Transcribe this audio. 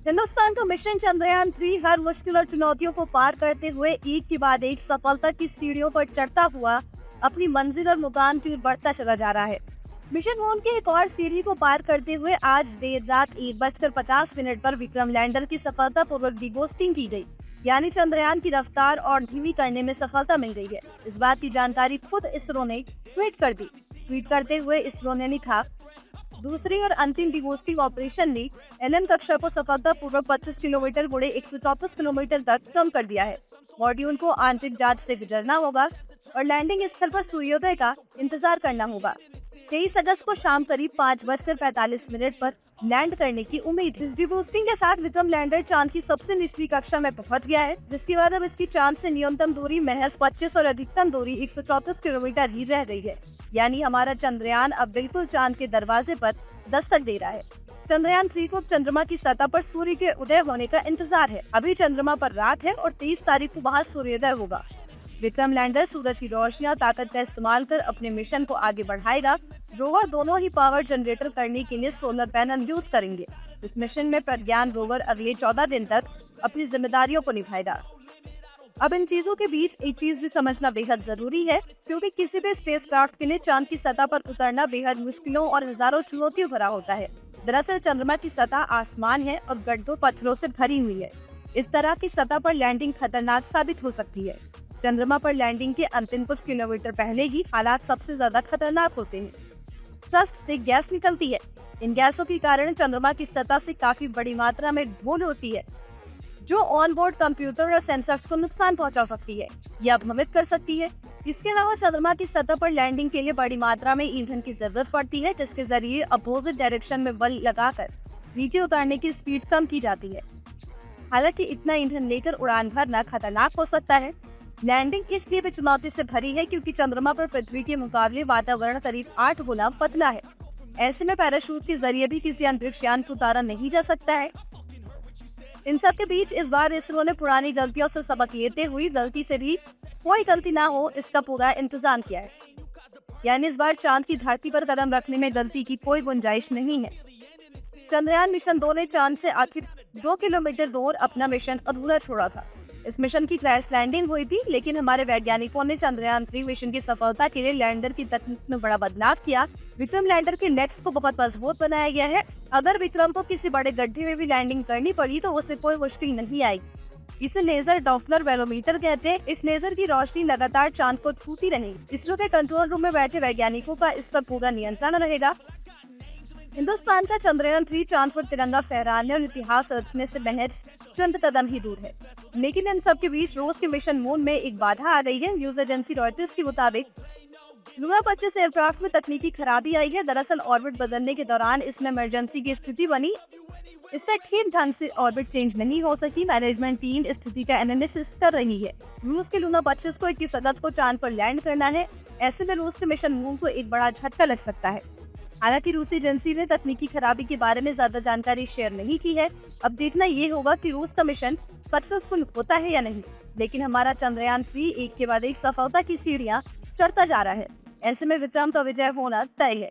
हिंदुस्तान का मिशन चंद्रयान-3 हर मुश्किल और चुनौतियों को पार करते हुए एक के बाद एक सफलता की सीढ़ियों पर चढ़ता हुआ अपनी मंजिल और मुकाम की ओर बढ़ता चला जा रहा है। मिशन मून की एक और सीढ़ी को पार करते हुए आज देर रात 1:50 पर विक्रम लैंडर की सफलतापूर्वक डिगोस्टिंग की गई, यानी चंद्रयान की रफ्तार और धीमी करने में सफलता मिल गई है। इस बात की जानकारी खुद इसरो ने ट्वीट कर दी। ट्वीट करते हुए इसरो ने लिखा, दूसरी और अंतिम डिगोस्टिंग ऑपरेशन ने एलएम कक्षा को सफलतापूर्वक 25 किलोमीटर गुणे 134 किलोमीटर तक कम कर दिया है। मॉड्यूल को आंतरिक जांच से गुजरना होगा और लैंडिंग स्थल पर सूर्योदय का इंतजार करना होगा। 23 अगस्त को शाम करीब 5:45 पर लैंड करने की उम्मीद है। इस डिगोस्टिंग के साथ विक्रम लैंडर चांद की सबसे निचली कक्षा में पहुंच गया है, जिसके बाद अब इसकी चांद से न्यूनतम दूरी महज 25 और अधिकतम दूरी 134 किलोमीटर ही रह गई है। यानी हमारा चंद्रयान अब बिल्कुल चांद के दरवाजे पर दस्तक दे रहा है। चंद्रयान-3 को चंद्रमा की सतह पर सूर्य के उदय होने का इंतजार है। अभी चंद्रमा पर रात है और 23 तारीख को वहाँ सूर्योदय होगा। विक्रम लैंडर सूरज की रोशनी और ताकत का इस्तेमाल कर अपने मिशन को आगे बढ़ाएगा। रोवर दोनों ही पावर जनरेटर करने के लिए सोलर पैनल यूज करेंगे। इस मिशन में प्रज्ञान रोवर अगले 14 दिन तक अपनी जिम्मेदारियों को निभाएगा। अब इन चीजों के बीच एक चीज भी समझना बेहद जरूरी है, क्योंकि किसी भी स्पेसक्राफ्ट के लिए चांद की सतह पर उतरना बेहद मुश्किलों और हजारों चुनौतियों भरा होता है। दरअसल चंद्रमा की सतह आसमान है और गड्ढों पत्थरों से भरी हुई है। इस तरह की सतह पर लैंडिंग खतरनाक साबित हो सकती है। चंद्रमा पर लैंडिंग के अंतिम कुछ किलोमीटर पहले ही हालात सबसे ज्यादा खतरनाक होते हैं। थ्रस्ट से गैस निकलती है। इन गैसों के कारण चंद्रमा की सतह से काफी बड़ी मात्रा में धूल होती है, जो ऑन बोर्ड कंप्यूटर और सेंसर्स को नुकसान पहुंचा सकती है या भ्रमित कर सकती है। इसके अलावा चंद्रमा की सतह पर लैंडिंग के लिए बड़ी मात्रा में ईंधन की जरूरत पड़ती है, जिसके जरिए अपोजिट डायरेक्शन में बल लगाकर नीचे उतारने की स्पीड कम की जाती है। हालांकि इतना ईंधन लेकर उड़ान भरना खतरनाक हो सकता है। लैंडिंग इसलिए भी चुनौती से भरी है क्योंकि चंद्रमा पर पृथ्वी के मुकाबले वातावरण करीब 8 गुना पतला है। ऐसे में पैराशूट के जरिए भी किसी अंतरिक्ष यान को उतारा नहीं जा सकता है। इन सब के बीच इस बार इसरो ने पुरानी गलतियों से सबक लेते हुए गलती से भी कोई गलती ना हो इसका पूरा इंतजाम किया है। यानी इस बार चांद की धरती पर कदम रखने में गलती की कोई गुंजाइश नहीं है। चंद्रयान मिशन 2 ने चांद से आखिर 2 किलोमीटर दूर अपना मिशन अधूरा छोड़ा था। इस मिशन की क्रैश लैंडिंग हुई थी, लेकिन हमारे वैज्ञानिकों ने चंद्रयान-3 मिशन की सफलता के लिए लैंडर की तकनीक में बड़ा बदलाव किया। विक्रम लैंडर के लेग्स को बहुत मजबूत बनाया गया है। अगर विक्रम को किसी बड़े गड्ढे में भी लैंडिंग करनी पड़ी तो उसे कोई मुश्किल नहीं आएगी। इसे लेजर डॉपलर वेलोमीटर कहते हैं। इस लेजर की रोशनी लगातार चांद को छूती रहेगी। इसरो के कंट्रोल रूम में बैठे वैज्ञानिकों का इस पर पूरा नियंत्रण रहेगा। हिंदुस्तान का चंद्रयान-3 चांद पर तिरंगा फहराने और इतिहास रचने से महज चंद कदम ही दूर है। लेकिन इन सब के बीच रूस के मिशन मून में एक बाधा आ गई है। न्यूज एजेंसी रॉयटर्स के मुताबिक लूना 25 एयरक्राफ्ट में तकनीकी खराबी आई है। दरअसल ऑर्बिट बदलने के दौरान इसमें इमरजेंसी की स्थिति बनी। इससे ठीक ढंग से ऑर्बिट चेंज नहीं हो सकी। मैनेजमेंट टीम स्थिति का एनालिसिस कर रही है। रूस के लूना 25 को 21 अगस्त को चांद पर लैंड करना है। ऐसे में रूस के मिशन मून को एक बड़ा झटका लग सकता है। हालांकि रूसी एजेंसी ने तकनीकी खराबी के बारे में ज्यादा जानकारी शेयर नहीं की है। अब देखना ये होगा कि रूस का मिशन सक्सेसफुल होता है या नहीं। लेकिन हमारा चंद्रयान-3 एक के बाद एक सफलता की सीढ़ियां चढ़ता जा रहा है। ऐसे में विक्रम का विजय होना तय है।